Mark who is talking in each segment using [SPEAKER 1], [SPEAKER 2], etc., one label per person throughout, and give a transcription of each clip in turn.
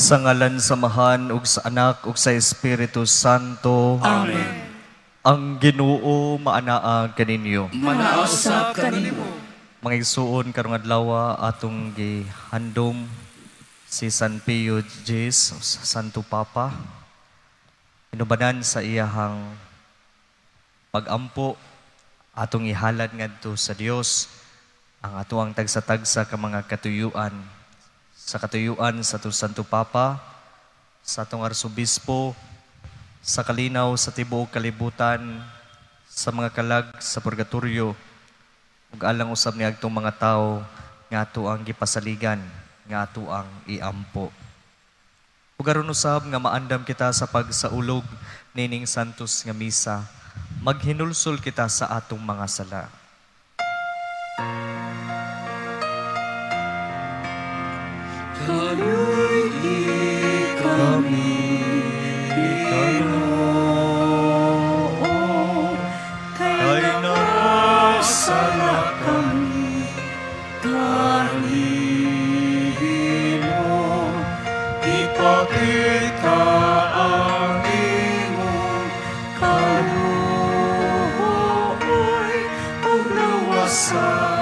[SPEAKER 1] Sa ngalan samahan ug sa Anak ug sa Espiritu Santo.
[SPEAKER 2] Amen.
[SPEAKER 1] Ang Ginoo maanaa kaninyo.
[SPEAKER 2] Manausap kanimo.
[SPEAKER 1] Mga igsuon karong adlaw atong gihandom si San Pio X, Santo Papa. Inubanan sa iyahang pagampo atong ihalad ngadto sa Dios ang atuang tagsa-tagsa ka mga katuyuan. Sa katuyuan sa atong Santo Papa, sa atong Arsobispo, sa kalinaw sa tibuok kalibutan, sa mga kalag sa purgatorio, ug alang usab ni agtong mga tawo nga ato ang gipasaligan, nga ato ang iampo. Ug aron usab nga maandam kita sa pagsaulog nining santos nga misa, maghinulsol kita sa atong mga sala.
[SPEAKER 2] Kaluy kami, kay nakasala kami, kanino ipakita ang imong kaluoy ug luwasan.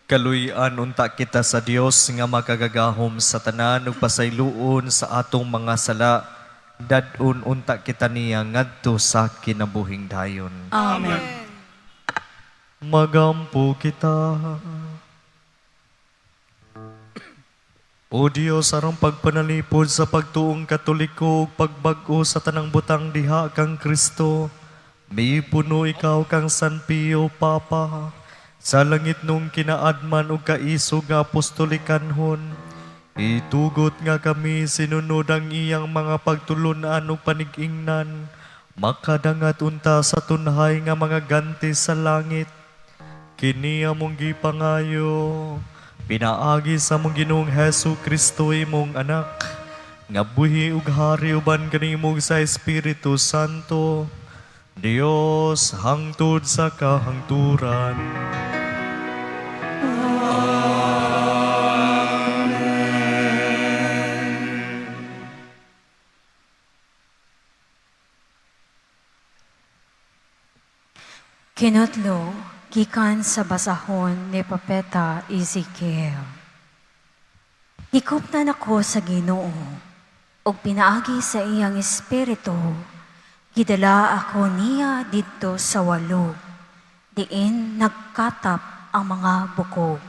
[SPEAKER 1] Kaluy-an unta kita sa Dios nga makagagahom sa tanan ug pasayloon sa atong mga sala. Dad-un unta kita niya ngadto sa kinabuhing dayon.
[SPEAKER 2] Amen.
[SPEAKER 1] Magampo kita. O Dios, arang pagpanalipod sa pagtuong Katoliko ug pagbag-o sa tanang butang diha kang Kristo, mipuno ikaw kang San Pio Papa, sa langit nung kinaadman ug kaisog nga apostolikanhon, itugot nga kami sinunod ang iyang mga pagtulunan ug panigingnan, makadangat unta sa tunhay nga mga ganti sa langit. Kini among gipangayo, pinaagi sa among Ginoong Hesu Kristo imong anak, nga buhi ug hari uban kanimo sa Espiritu Santo, Dios hangtod sa kahangturan.
[SPEAKER 3] Kinatlo, gikan sa basahon ni Propeta Ezekiel. Hikuptan ako sa Ginoo, ug pinaagi sa iyang espiritu, gidala ako niya didto sa walog, diin nagkatap ang mga bukog.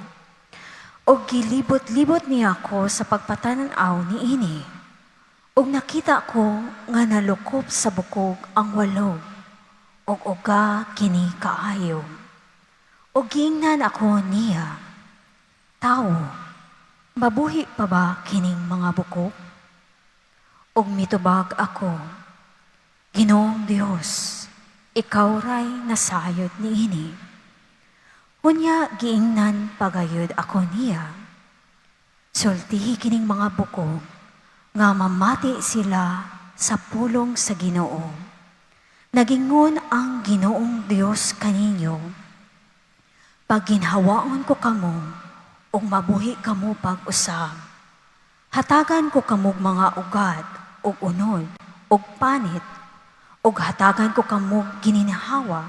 [SPEAKER 3] Og gilibot-libot niya ako sa pagpatanaw ni ini, ug nakita ko nga nalukop sa bukog ang walog, ug uga kini kaayo. Ug giingnan ako niya, tao, mabuhi pa ba kining mga bukog? Ug mitubag ako, Ginoong Dios, ikaw ray nasayod ni ini. Unya giingnan pagayod ako niya, sultihi kining mga bukog, nga mamati sila sa pulong sa Ginoo. Nagingon ang Ginoong Dios kaninyo, pag ginhawaon ko kamo, ug mabuhi kamo pag-usab. Hatagan ko kamog mga ugat, ug unod, ug panit, ug hatagan ko kamog gininhawa,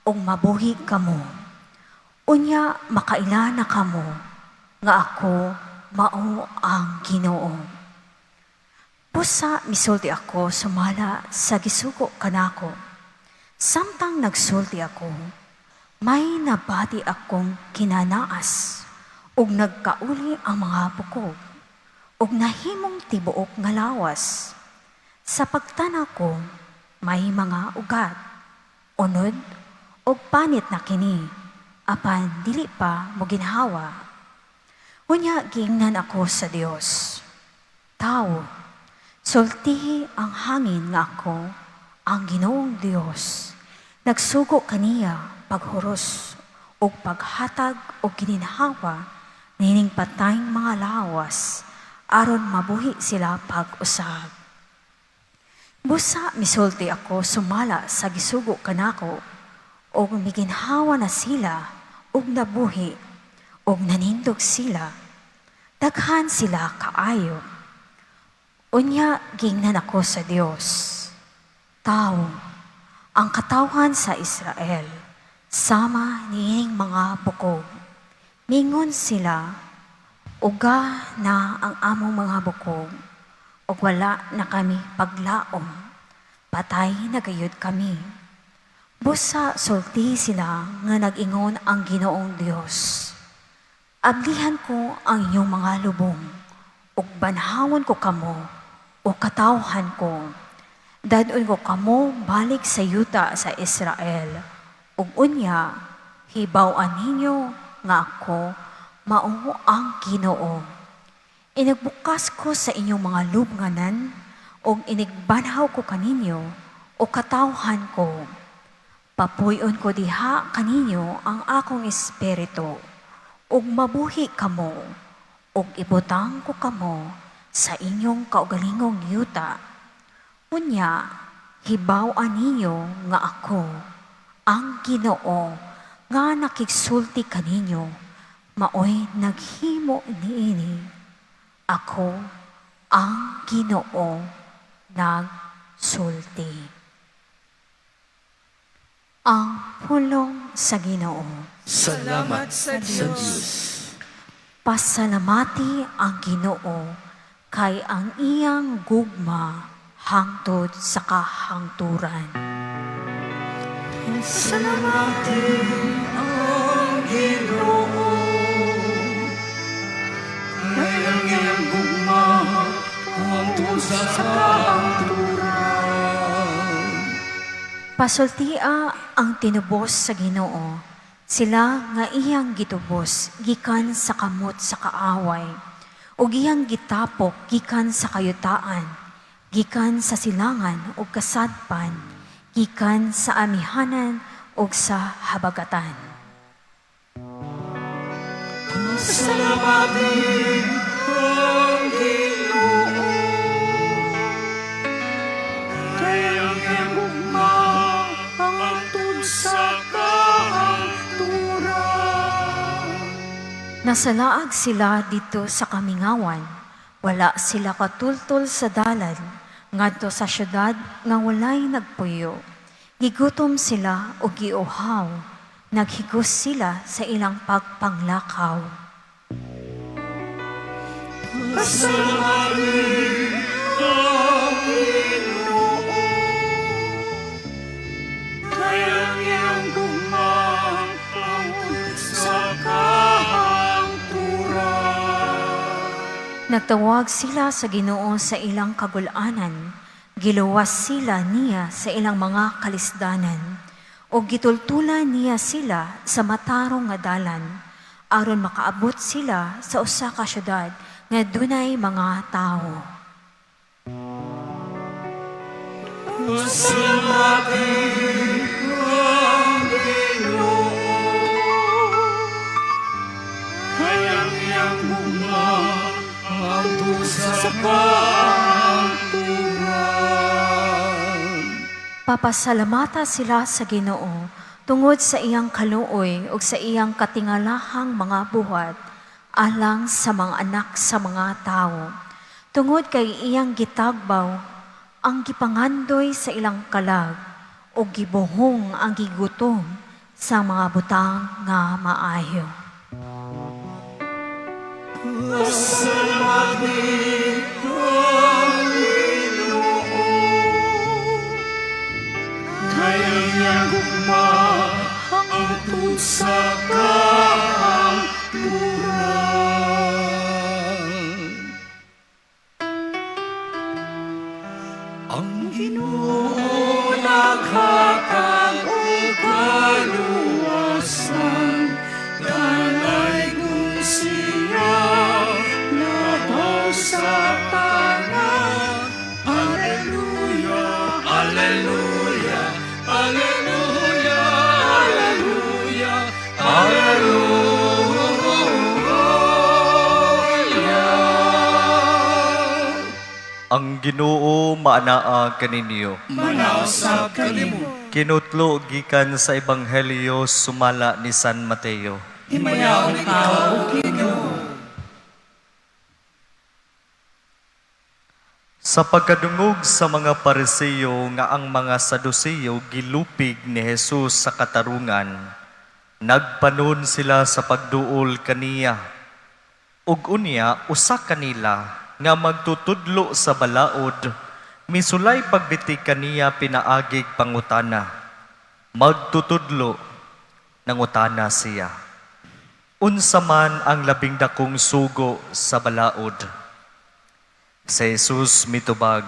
[SPEAKER 3] ug mabuhi kamo. Unya makaila na kamo, nga ako mao ang Ginoo. Pusa misulti ako sumala sa gisugo kanako. Samtang nagsulti ako, may nabati akong kinanaas, ug nagkauli ang mga bukog, ug nahimong tibuok nga lawas. Sa pagtanaw ko, may mga ugat, unod, o panit na kini, apan dili pa mo ginhawa. Unya giingnan ako sa Dios. Tao, sultihi ang hangin nga ako, ang Ginoong Dios. Nagsugo kaniya paghuros o paghatag o gininhawa nining patayng mga lawas aron mabuhi sila pag-usab. Busa misulti ako sumala sa gisugo kanako og miginhawa na sila og nabuhi og nanindog sila. Daghan sila kaayo. Unya gingnan ako sa Dios. Tao, ang katawhan sa Israel, sama niing mga bukog. Mingon sila, uga na ang among mga bukog, ug wala na kami paglaom, patay na gayud kami. Busa sulti sila nga nag-ingon ang Ginoong Dios. Ablihan ko ang inyong mga lubong, ug banhawon ko kamo, o katawhan ko. Dadon ko kamo balik sa yuta sa Israel, ug unya, hibaw-an ninyo nga ako, mao ang Ginoo. Inagbukas ko sa inyong mga lubnganan, ug inigbanhaw ko kaninyo, o katawhan ko. Papuyon ko diha kaninyo ang akong espiritu, ug mabuhi kamo, ug ibutang ko kamo sa inyong kaugalingong yuta. Unya, hibaw-an ninyo nga ako, ang Ginoo, nga nakigsulti kaninyo, maoy naghimo niini. Ako, ang Ginoo, nagsulti. Ang pulong sa Ginoo.
[SPEAKER 2] Salamat sa Diyos.
[SPEAKER 3] Pasalamati ang Ginoo kay ang iyang gugma hangtod sa kahangturan.
[SPEAKER 2] Salamati ang Ginoo. Kay ang iyang gugma hangtod sa kahangturan.
[SPEAKER 3] Pasultia ang tinubos sa Ginoo, sila nga iyang gitubos gikan sa kamot sa kaaway, ug iyang gitapok gikan sa kayutaan, gikan sa silangan ug kasadpan, gikan sa amihanan ug sa habagatan.
[SPEAKER 2] Salamati ang Ginoo. Kay ang iyang gugma hangtod sa kahangturan.
[SPEAKER 3] Nasalaag sila dito sa kamingawan, wala sila katultol sa dalan, ngadto sa syudad nga walay nagpuyo. Gigutom sila o giuhaw, naghigos sila sa ilang pagpanglakaw.
[SPEAKER 2] Pasalamati ang Ginoo. Kay ang iyang gugma hangtod sa kahangturan.
[SPEAKER 3] Nagtawag sila sa Ginoo sa ilang kagulanan, giluwas sila niya sa ilang mga kalisdanan, o gitultulan niya sila sa matarong nga dalan, aron makaabot sila sa usa ka syudad nga dunay mga tao.
[SPEAKER 2] Pasalamati ang Ginoo. Kay ang iyang gugma hangtod sa kahangturan.
[SPEAKER 3] Papasalamata sila sa Ginoo tungod sa iyang kaluoy ug sa iyang katingalahang mga buhat alang sa mga anak sa mga tao. Tungod kay iyang gitagbaw ang gipangandoy sa ilang kalag ug gibuhong ang gigutom sa mga butang nga maayo.
[SPEAKER 2] Pasalamati ang Ginoo. Kay ang iyang gugma hangtod sa kahangturan. Ang Ginoo naghatag
[SPEAKER 1] Ang Ginoo maanaa kaninyo.
[SPEAKER 2] Manausap kanimo.
[SPEAKER 1] Kinutlo gikan sa Ebanghelyo sumala ni San Mateo.
[SPEAKER 2] Himayaw ikaw, O Ginoo.
[SPEAKER 1] Sa pagkadungog sa mga Pariseo nga ang mga Saduceo gilupig ni Jesus sa katarungan, nagpanon sila sa pagduol kaniya. Ug unya usa kanila nga magtutudlo sa balaod, misulay pagbiti kaniya pinaagig pangutana. Magtutudlo, nangutana siya. Unsa man ang labing dakong sugo sa balaod? Si Jesus mitubag,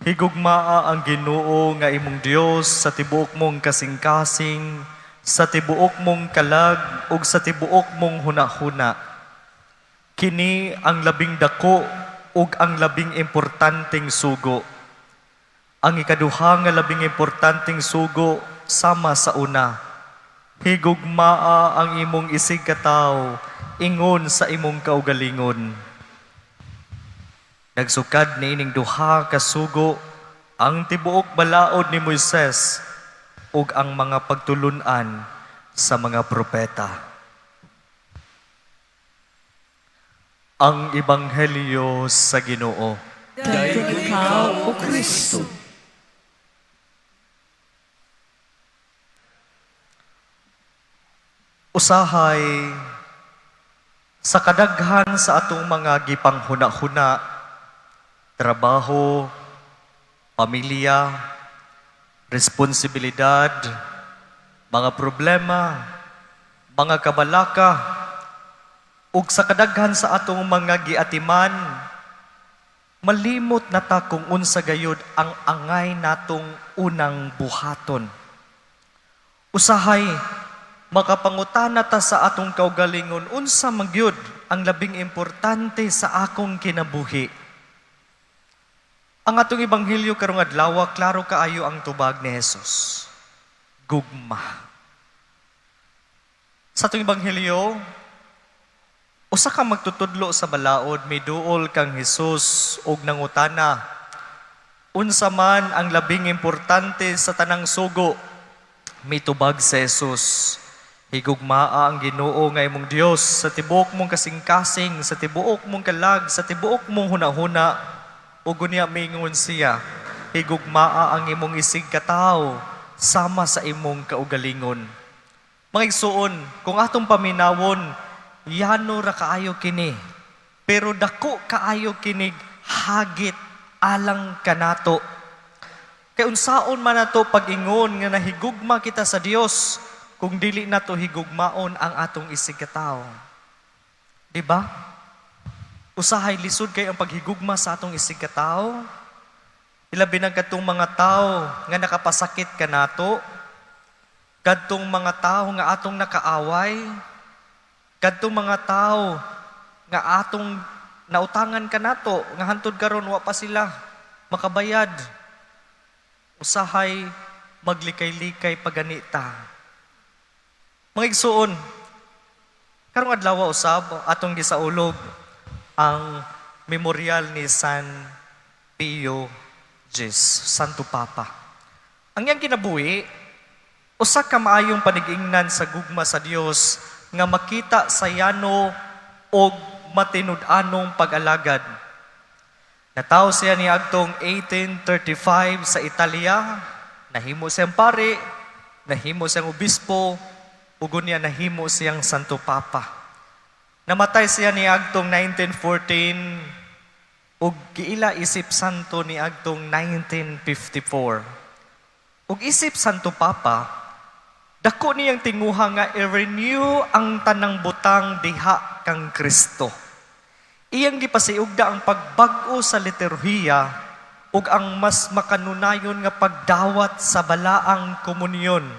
[SPEAKER 1] higugmaa ang Ginoo nga imong Dios sa tibuok mong kasing-kasing, sa tibuok mong kalag, ug sa tibuok mong hunahuna. Kini ang labing dako ug ang labing importanteng sugo. Ang ikaduha nga labing importanteng sugo sama sa una. Higugmaa ang imong isig katawo ingon sa imong kaugalingon. Nagsukad ni ining duha ka sugo ang tibuok balaod ni Moises ug ang mga pagtulunan sa mga propeta. Ang Ebanghelyo sa Ginoo.
[SPEAKER 2] Dahil ikaw, O Kristo.
[SPEAKER 1] Usahay sa kadaghan sa atong mga gipanghuna-huna, trabaho, pamilya, responsibilidad, mga problema, mga kabalaka, ug sa kadaghan sa atong mga giatiman, malimot na ta kung unsa gayud ang angay natong unang buhaton. Usahay, makapangutana ta sa atong kaugalingon, unsa magyud ang labing importante sa akong kinabuhi. Ang atong Ebanghelyo karong adlaw, klaro kaayo ang tubag ni Jesus. Gugma. Sa atong Ebanghelyo, usa ka magtutudlo sa balaod, may duol kang Jesus ug nangutana, unsa man ang labing importante sa tanang sugo? May tubag sa Jesus. Higugmaa ang Ginoo nga imong Dios sa tibuok mong kasing-kasing, sa tibuok mong kalag, sa tibuok mong hunahuna. Ug unya mingon siya, higugmaa ang imong isig katawo sama sa imong kaugalingon. Mga igsuon, kung atong paminawon, yano ra kaayo kini, pero dako kaayo kinig hagit alang kanato. Kay unsaon man nato pag-ingon nga nahigugma kita sa Dios, kung dili nato higugmaon ang atong isig katawo. Di ba? Usahay lisod kay ang paghigugma sa atong isig katawo. Ilabi na kadtong mga tao nga nakapasakit kanato, kadtong mga tao nga atong nakaaway, kadtong mga tao nga atong nautangan kanato, nga hantud karon wa pa sila makabayad. Usahay maglikay-likay paganita. Mga igsuon, karong adlaw usab atong gisaulog ang memorial ni San Pio X, Santo Papa. Ang iyang kinabuhi, usa ka maayong panigingnan sa gugma sa Dios nga makita sa yano og matinud-anong pag-alagad. Natawo siya ni agtong 1835 sa Italia, nahimo siyang pare, nahimo siyang obispo, ug unya nahimo siyang Santo Papa. Namatay siya ni agtong 1914 ug giila isip santo ni agtong 1954. Ug isip Santo Papa, dako niyang tinguha nga i-renew ang tanang butang diha kang Kristo. Iyang gipasiugda ang pagbag-o sa liturhiya ug ang mas makanunayon nga pagdawat sa balaang komunyon.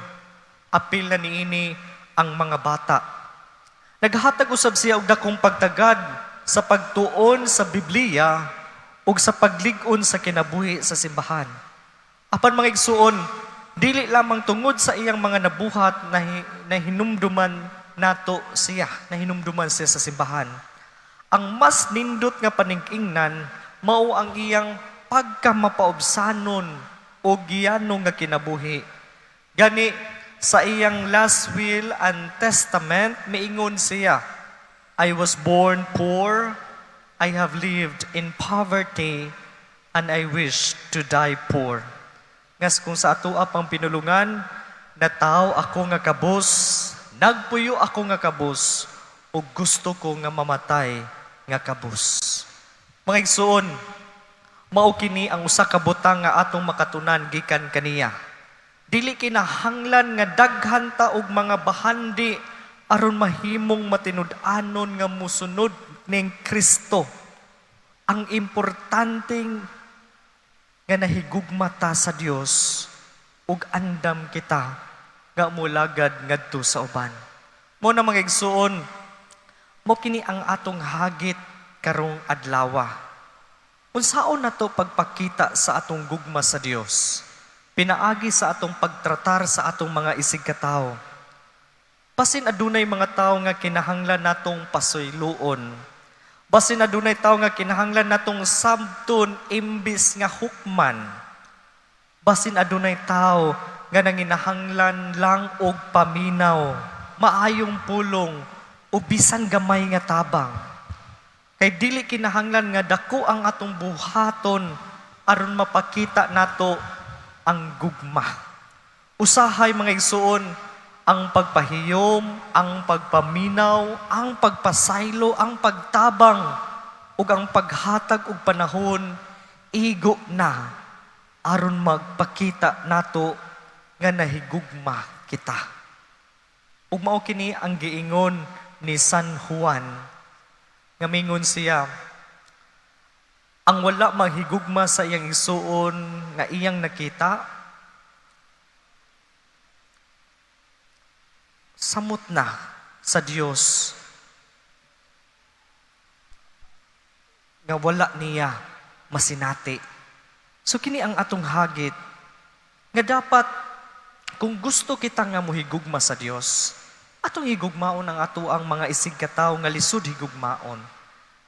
[SPEAKER 1] Apil na niini ang mga bata. Naghatag usab siya og dakong pagtagad sa pagtuon sa Biblia ug sa paglig-on sa kinabuhi sa simbahan. Apan mga igsuon, dili lamang tungod sa iyang mga nabuhat na hinumduman nato siya, na hinumduman siya sa simbahan. Ang mas nindot nga paningingnan, mao ang iyang pagkamapaubsanon o giyano nga kinabuhi. Gani, sa iyang last will and testament, miingon siya, I was born poor, I have lived in poverty, and I wish to die poor. Ngas kung sa ato pang pinulungan, nataw ako nga kabus, nagpuyo ako nga kabus, o gusto ko nga mamatay nga kabus. Mga igsoon, mao kini ang usa ka butang nga atong makatunan gikan kaniya. Dili kinahanglan nga daghan ta og mga bahandi aron mahimong matinud-anon nga musunod ning Kristo. Ang importanteng nga nahigugma ta sa Dios ug andam kita nga mulagad ngadto sa uban. Mo na mga igsuon, mo kini ang atong hagit karong adlaw. Unsaon nato pagpakita sa atong gugma sa Dios? Pinaagi sa atong pagtratar sa atong mga isig katawo. Basin adunay mga tao nga kinahanglan natong pasuyloon. Basin adunay tao nga kinahanglan natong sabton imbis nga hukman. Basin adunay tao nga nanginahanglan lang og paminaw, maayong pulong, o bisan gamay nga tabang. Kay dili kinahanglan nga dako ang atong buhaton aron mapakita nato ang gugma. Usahay mga igsuon, ang pagpahiyom, ang pagpaminaw, ang pagpasaylo, ang pagtabang, ug ang paghatag og panahon, igo na aron magpakita nato nga nahigugma kita. Ug mao kini ang giingon ni San Juan, nga mingon siya, ang wala maghigugma sa iyang isuon nga iyang nakita, samot na sa Dios nga wala niya masinati. So kini ang atong hagit nga dapat kung gusto kita nga mohigugma sa Dios, atong higugmaon ang ato ang mga isig katawo nga lisod higugmaon.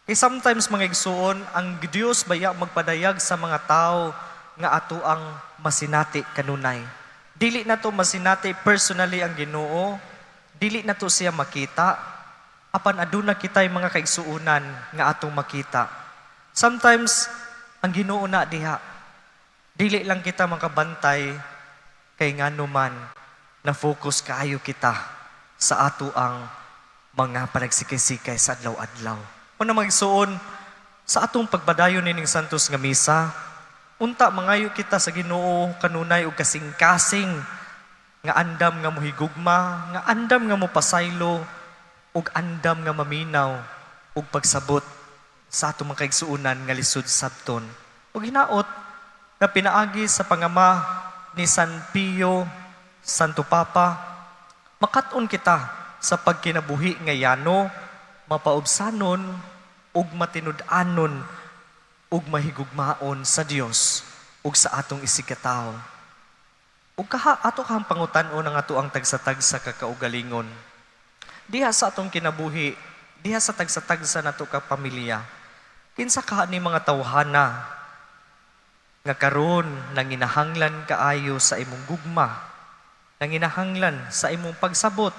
[SPEAKER 1] Kaya sometimes mga igsuon, ang Diyos baya magpadayag sa mga tao nga ato ang masinati kanunay. Dili na to masinati personally ang Ginoo, dili na to siya makita, apan aduna kitay mga kaigsuunan nga atong makita. Sometimes, ang Ginoo na diha, dili lang kita makabantay, kay nga naman, na-focus kaayo kita sa ato ang mga panagsikay-sikay sa adlaw-adlaw. Una magsuon, sa atong pagbadayon nining Santos nga Misa, unta mangayo kita sa Ginoo kanunay ug kasing-kasing nga andam nga mohigugma, nga andam nga mopasaylo, ug andam nga maminaw ug pagsabot sa atong mga kaigsuunan nga lisod sabton. Ug hinaot na pinaagi sa pangama ni San Pio, Santo Papa, makat-on kita sa pagkinabuhi nga yano, mapaubsanon, ug matinud-anon, ug mahigugmaon sa Dios, ug sa atong isigkatawo. Ug ato kang pangutan-o ng ato ang tagsa-tagsa kakaugalingon. Diha sa atong kinabuhi, diha sa tagsa-tagsa nato ka pamilya, kinsa ka ni mga tawhana, nga karon nanginahanglan kaayo sa imong gugma, nanginahanglan sa imong pagsabot,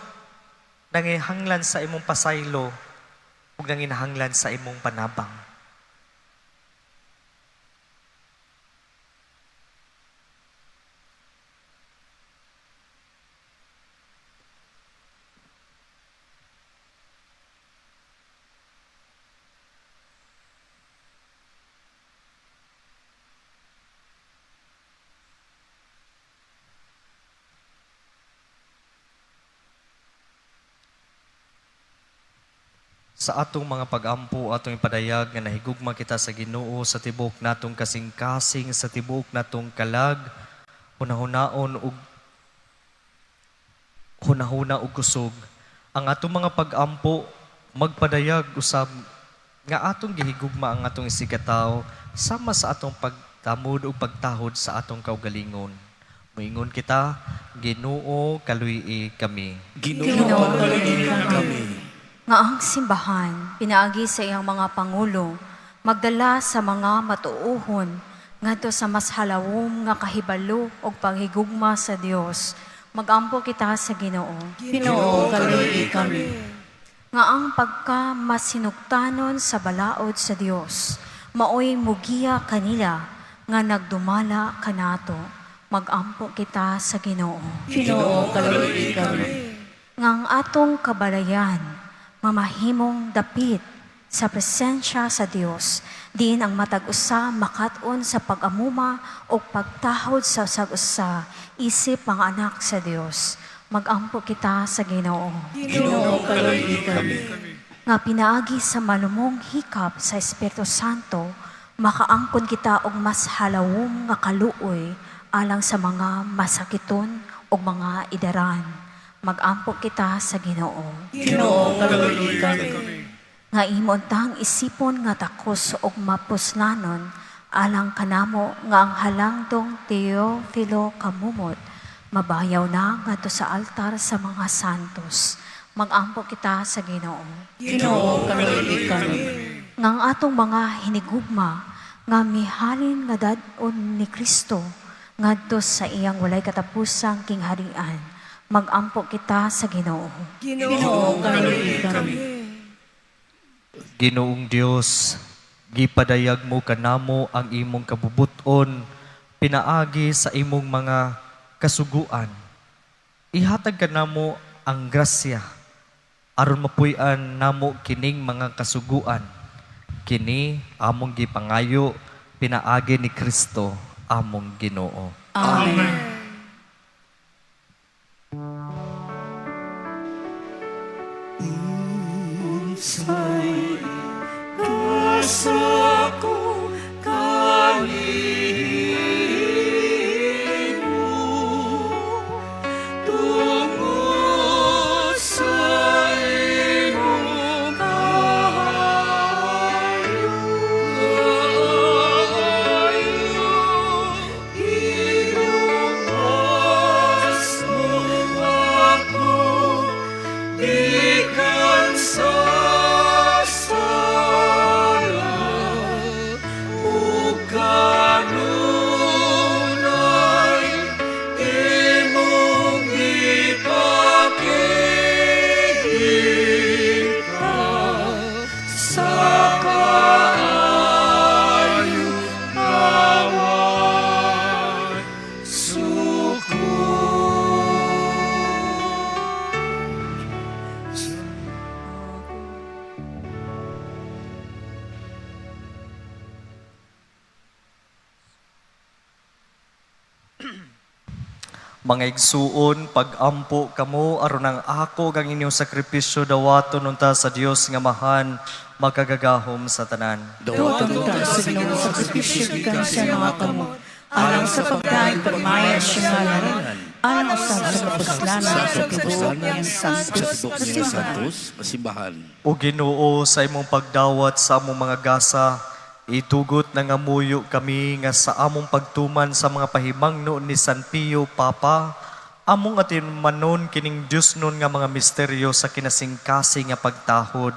[SPEAKER 1] nanginahanglan sa imong pasaylo, ug nanginahanglan sa imong panabang. Sa atong mga pag-ampo, atong ipadayag nga nahigugma kita sa Ginoo sa tibok natong kasing-kasing, sa tibok natong kalag, hunahuna ug kusog. Ang atong mga pag-ampo, magpadayag usab nga atong gihigugma ang atong isigataw sama sa atong pagtamod ug pagtahod sa atong kaugalingon. Moingon kita, Ginoo kaluyi kami.
[SPEAKER 2] Ginoo, kaluyi kami.
[SPEAKER 3] Nga ang simbahan, pinaagi sa iyang mga pangulo, magdala sa mga matuuhon ngadto sa mas halawom nga kahibalo ug paghigugma sa Dios. Magampo kita sa Ginoo.
[SPEAKER 2] Ginoo, kaluoy kami.
[SPEAKER 3] Nga ang pagka masinugtanon sa balaod sa Dios, maoy mugiya kanila nga nagdumala kanato. Magampo kita sa Ginoo.
[SPEAKER 2] Ginoo, kaluoy kami.
[SPEAKER 3] Nga ang atong kabalayan, mamahimong dapit sa presensya sa Dios, diin ang matag-usa makat-on sa pag-amuma o pagtahod sa usag-usa, isip mga anak sa Dios. Magampo kita sa Ginoo.
[SPEAKER 2] Ginoo, kaluoy kami.
[SPEAKER 3] Nga pinaagi sa malumong hikap sa Espiritu Santo, makaangkon kita og mas halawom nga kaluoy alang sa mga masakiton o mga idaran. Magampo kita sa Ginoo.
[SPEAKER 2] Ginoo, kaluoy kami.
[SPEAKER 3] Nga imontang isipon nga takos og mapuslanon alang kanamo nga ang halangdong Teofilo kamumot mabayaw na ngadto sa altar sa mga santos. Magampo kita sa Ginoo.
[SPEAKER 2] Ginoo, kaluoy kami.
[SPEAKER 3] Nga ang atong mga hinigugma nga mihalin nga dad-on ni Kristo ngadto sa iyang walay katapusang kingharian. Magampo kita sa Ginoo.
[SPEAKER 2] Ginoo, kaluoy kami.
[SPEAKER 1] Ginoong Dios, gipadayag mo kanamo ang imong kabubuton, pinaagi sa imong mga kasuguan. Ihatag kanamo ang grasya, aron mapuy-an namo kining mga kasuguan. Kini among gipangayo, pinaagi ni Kristo, among Ginoo.
[SPEAKER 2] Amen. Unsay kasako kanimo tungod sa imong kahayo iluwas mo ako gikan sa
[SPEAKER 1] Mga igsuon, pag-ampo kamo aron ang ako kang inyong sakripisyo dawaton unta sa Dios nga mahan magkagagahom sa tanan.
[SPEAKER 2] Dawaton ta sa Ginoo sa sakripisyo gikan sa mga kamot, alang sa pagdaig pagmaya siya ngalan, alang sa kapuslanan sa tibuok niyang santos,
[SPEAKER 4] masimbahan.
[SPEAKER 1] O Ginoo, sa imong pagdawat sa among mga gasa, itugot na nga muyo kami nga sa among pagtuman sa mga pahimangno ni San Pio Papa, among atin manon kining Diyos nun nga mga misteryo sa kinasingkasi nga pagtahod,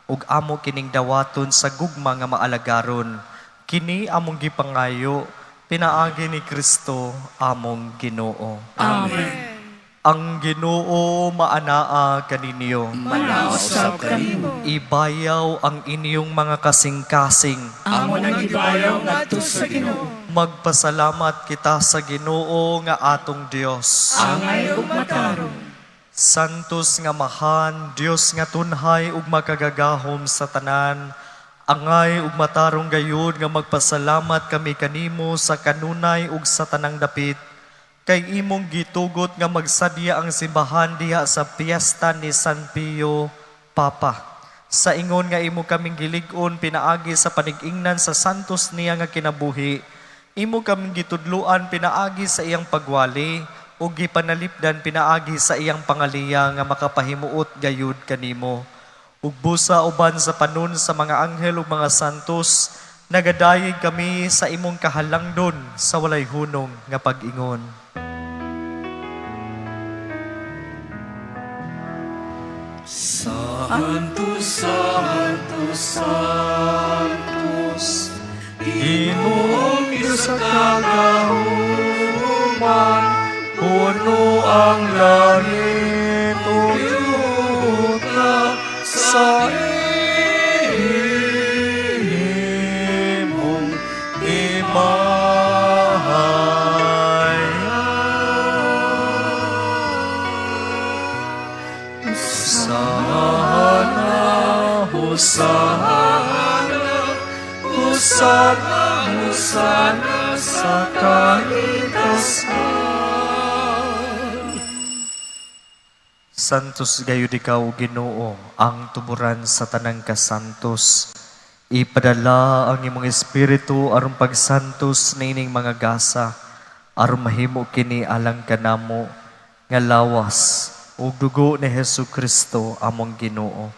[SPEAKER 1] ug amo kining dawaton sa gugma nga maalagaron. Kini among gipangayo, pinaagi ni Kristo among Ginoo.
[SPEAKER 2] Amen.
[SPEAKER 1] Ang Ginoo maanaa kaninyo.
[SPEAKER 2] Manausap kanimo.
[SPEAKER 1] Ibayaw ang inyong mga kasing-kasing.
[SPEAKER 2] Amo nang gibayaw ngadto sa Ginoo.
[SPEAKER 1] Magpasalamat kita sa Ginoo nga atong Dios.
[SPEAKER 2] Angay ug matarong.
[SPEAKER 1] Santos nga mahan, Dios nga tunhay ug makagagahom sa tanan. Angay ug matarong gayud nga magpasalamat kami kanimo sa kanunay ug sa tanang dapit. Kay imong gitugot nga magsadya ang simbahan diha sa piyesta ni San Pio Papa. Sa ingon nga imo kaming gilig-on pinaagi sa panig-ingnan sa santos niya nga kinabuhi. Imo kaming gitudluan pinaagi sa iyang pagwali ug gipanalipdan pinaagi sa iyang pangaliya nga makapahimuot gayud kanimo. Ug busa uban sa panon sa mga anghel ug mga santos, nagadayeg kami sa imong kahalangdon sa walay hunong nga pag-ingon.
[SPEAKER 2] Santo, Santo, Santo,
[SPEAKER 1] Diyos. Ginoong Diyos sa kagahuman, puno ang langit o yuta sa imong imahayan. Hosana, Hosana, Hosana, Hosana sa kalikasan. Santos gayud ikaw, Ginoo, ang tuburan sa tanang kasantos. Ipadala ang imong espiritu aron pagsantos na ining mga gasa, aron mahimo kini alang kanamo nga lawas ug dugo ni Hesukristo among Ginoo.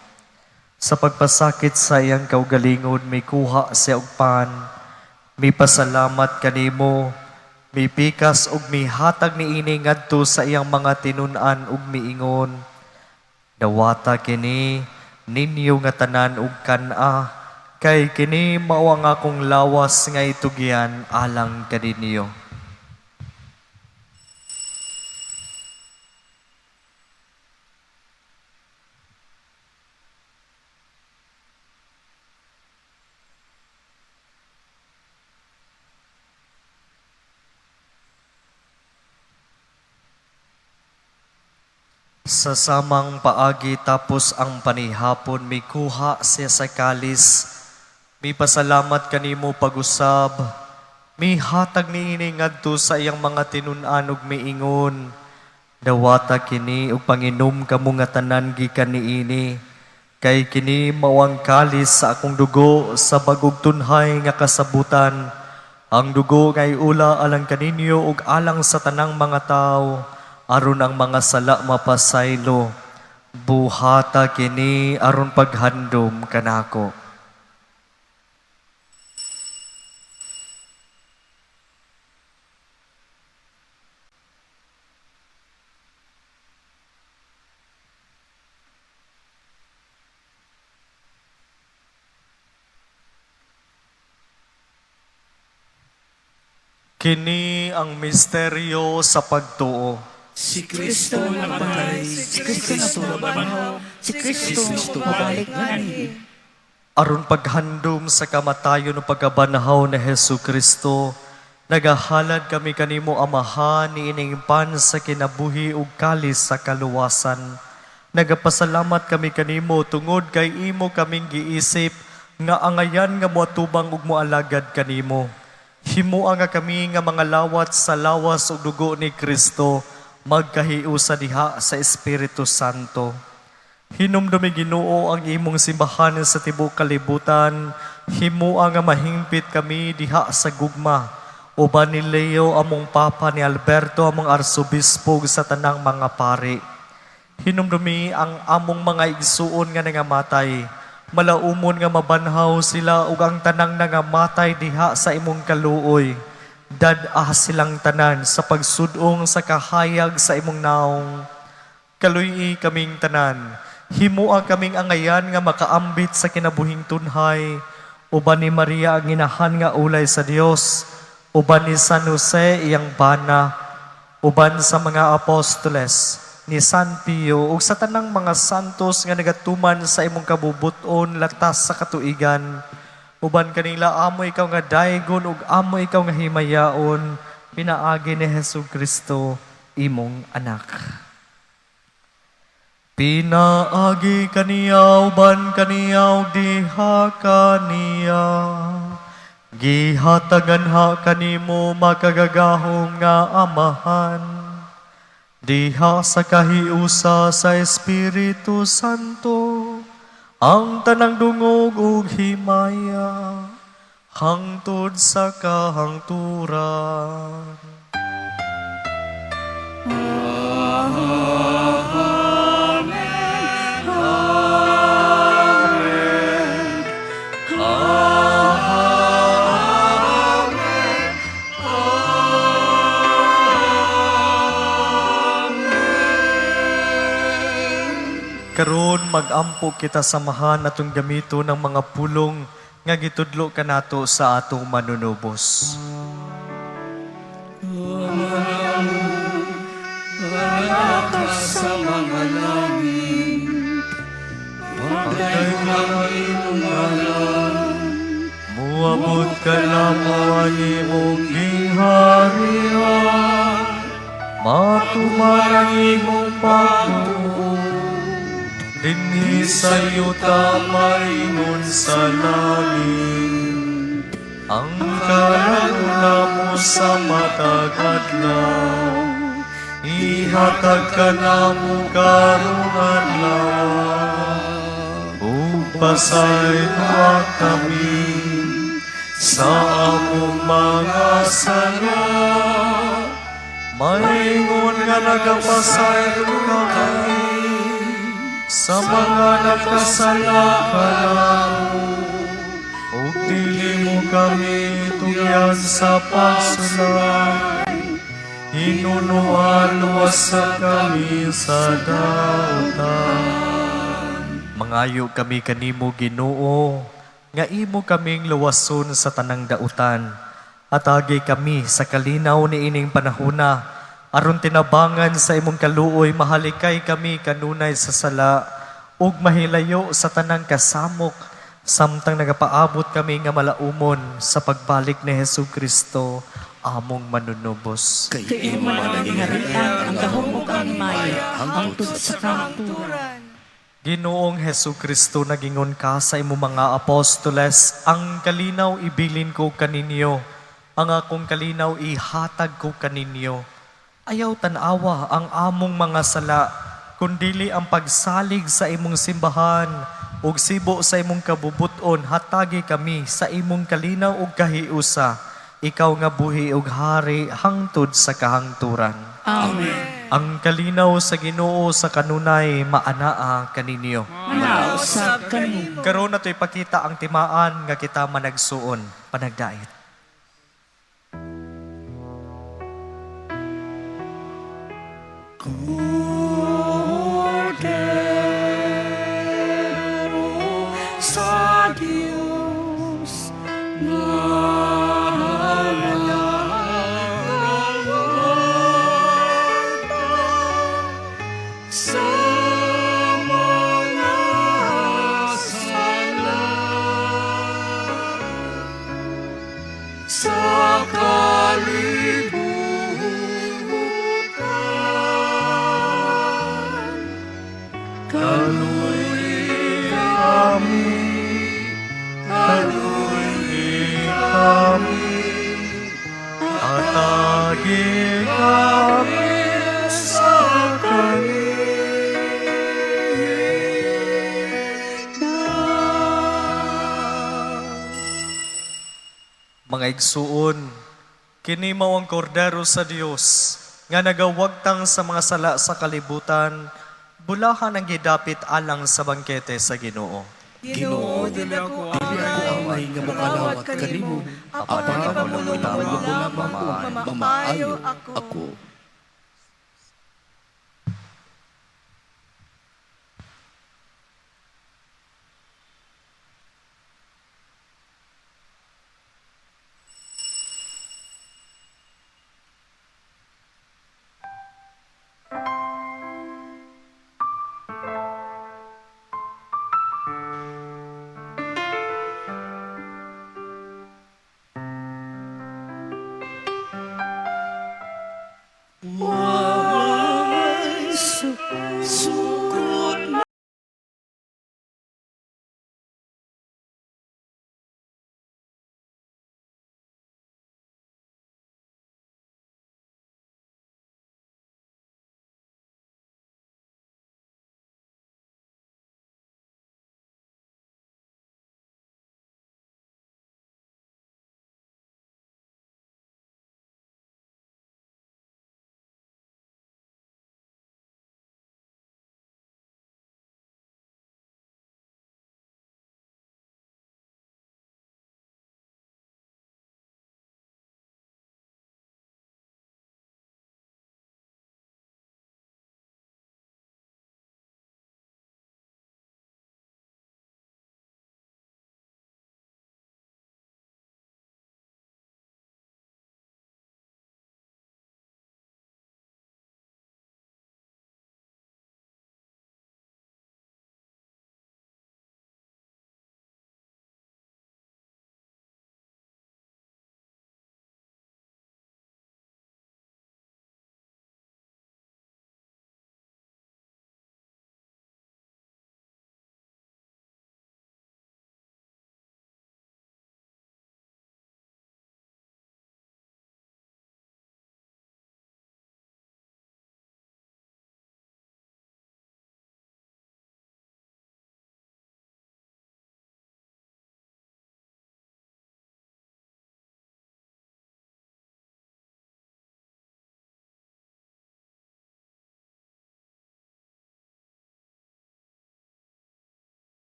[SPEAKER 1] Sa pagpasakit sa iyang kaugalingon, may kuha siya og pan, may pasalamat kanimo, may pikas ug may hatag niini ngadto sa iyang mga tinun-an ug miingon, dawata kini ninyo nga tanan ug kan-a, kay kini mao ang akong lawas nga itugyan alang kaninyo. Sa samang paagi tapos ang panihapon, may kuha siya sa kalis, may pasalamat kanimo pag-usab, may hatag niini ngadto sa iyang mga tinun-an ug miingon, dawata kini ug panginom kamo nga tanan gikan niini, kay kini mao ang kalis sa akong dugo sa bagog tunhay nga kasabutan, ang dugo kay ula alang kaninyo ug alang sa tanang mga tawo, aron ang mga sala mapasaylo, buhata kini aron paghandom kanako. Kini ang misteryo sa pagtuo.
[SPEAKER 2] Si Kristo namatay, si Kristo nabanhaw, si Kristo mabalik gani.
[SPEAKER 1] Aron paghandom sa kamatayon o pagkabanhaw na Hesu Kristo, nagahalad kami kanimo Amahan ni ining pan sa kinabuhi ug kalis sa kaluwasan. Nagapasalamat kami kanimo tungod kay imo kaming giisip nga angayan nga moatubang ug moalagad kanimo. Himuan nga kami nga mga lawat sa lawas ug dugo ni Kristo, magkahiusa diha sa Espiritu Santo. Hinumdumi Ginoo ang imong simbahan sa tibuok kalibutan, himuan nga mahimpit kami diha sa gugma. Uban ni Leo among Papa, ni Alberto among Arsobispo sa tanang mga pari. Hinumdumi ang among mga igsuon nga nangamatay, malaumon nga mabanhaw sila ug ang tanang nangamatay diha sa imong kaluoy. Dad-ah silang tanan sa pagsudong sa kahayag sa imong naong. Kaluy kaming tanan, himuang kaming angayan nga makaambit sa kinabuhing tunhay, uban ni Maria ang inahan nga ulay sa Dios, uban ni San Jose iyang bana, uban sa mga apostoles, ni San Pio, ug sa tanang mga santos nga nagatuman sa imong kabubuton latas sa katuigan, uban kanila amo ikaw nga daygon ug amo ikaw nga himayaon, pinaagi ni Hesu Kristo, imong anak. Pinaagi kaniya uban kaniya ug diha kaniya. Gihatagan ha kanimo makagagahom nga Amahan. Diha sa kahiusa sa Espiritu Santo, ang tanang dungog ug himaya, hangtod sa kahangturan. Karon mag-ampo kita samahan atong gamito ng mga pulong nga gitudlo kanato sa atong manunubos.
[SPEAKER 2] Sa mga langit,
[SPEAKER 1] Muabot ka na mo ang imong gingharian, matumarang imong pagtuon, dinhi sa yuta maingon sa langit. Ang karagula mo sa matag adlaw, ihatag ka na mo karong adlaw. Pasaylo kami sa among mga sala, maingon nga nagapasaylo kami sa mga nakasala kanamo, ug dili mo kami tugyan sa pagsulay, hinunuan luwasa kami sa dautan. Mangayo kami kanimo Ginoo, nga imo kaming luwason sa tanang dautan. At agay kami sa kalinaw ni ining panahona, aron tinabangan sa imong kaluoy, mahalikay kami kanunay sa sala, ug mahilayo sa tanang kasamok, samtang nagapaabot kami nga malaumon sa pagbalik ni Jesucristo, among manunubos.
[SPEAKER 2] kay imo naging harian ang gahom ug ang maya hangtod sa kamaturan.
[SPEAKER 1] Ginoong Jesucristo, nagingon ka sa imo mga apostoles, ang kalinaw ibilin ko kaninyo, ang akong kalinaw ihatag ko kaninyo. Ayaw tanawa ang among mga sala, kundili ang pagsalig sa imong simbahan, ug sibo sa imong kabubuton, hatagi kami sa imong kalinaw ug kahiusa, ikaw nga buhi ug hari hangtod sa kahangturan.
[SPEAKER 2] Amen.
[SPEAKER 1] Ang kalinaw sa Ginoo sa kanunay maanaa kaninyo.
[SPEAKER 2] Nausab kami.
[SPEAKER 1] Karon nato'y pakita ang timaan nga kita managsuon, panagdait.
[SPEAKER 2] Cordero sa Diyos sa mga sala, sa kalibutan,
[SPEAKER 1] Kaluy kami, atagi kami sa Mga igsuon, kini mao ang kordero sa Dios nga nagawagtang sa mga sala sa kalibutan, bulahan ang gidapit alang sa bangkete sa Ginoo.
[SPEAKER 2] Ginoo, dili ako
[SPEAKER 4] amay nga mokalawat kanimo,
[SPEAKER 2] apan ipabulo mo lamang ko, mamaayo ako.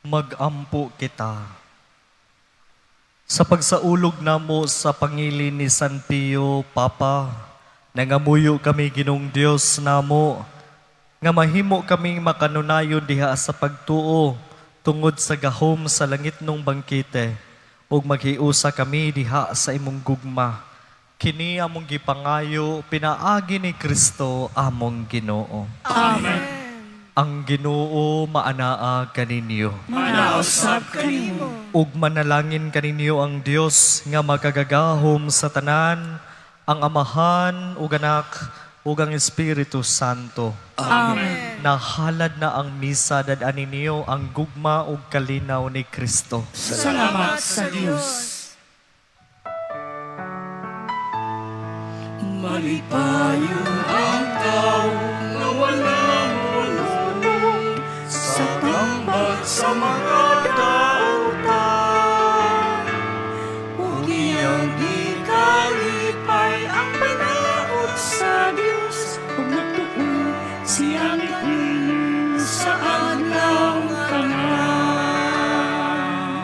[SPEAKER 1] Magampo kita. Sa pagsaulog namo sa pangilin ni San Pio, Papa, nangamuyo kami Ginong Dios namo, nga mahimo kaming makanunayon diha sa pagtuo tungod sa gahom sa langit nung bangkite, ug maghiusa kami diha sa imong gugma. Kini among gipangayo, pinaagi ni Kristo among Ginoo.
[SPEAKER 2] Amen.
[SPEAKER 1] Ang Ginoo maanaa kaninyo.
[SPEAKER 2] Manausap kanimo.
[SPEAKER 1] Ug manalangin kaninyo ang Dios nga makagagahom sa tanan, ang Amahan ug Anak ug ang Espiritu Santo.
[SPEAKER 2] Amen.
[SPEAKER 1] Nahalad na ang misa dad-ani niyo ang gugma ug kalinaw ni Kristo.
[SPEAKER 2] Salamat sa Diyos.
[SPEAKER 4] Malipayo ang taong nawalang sa tambag sa mga dautan. Ug iyang gikalipay ang panaot sa Diyos. Ug natuon siyang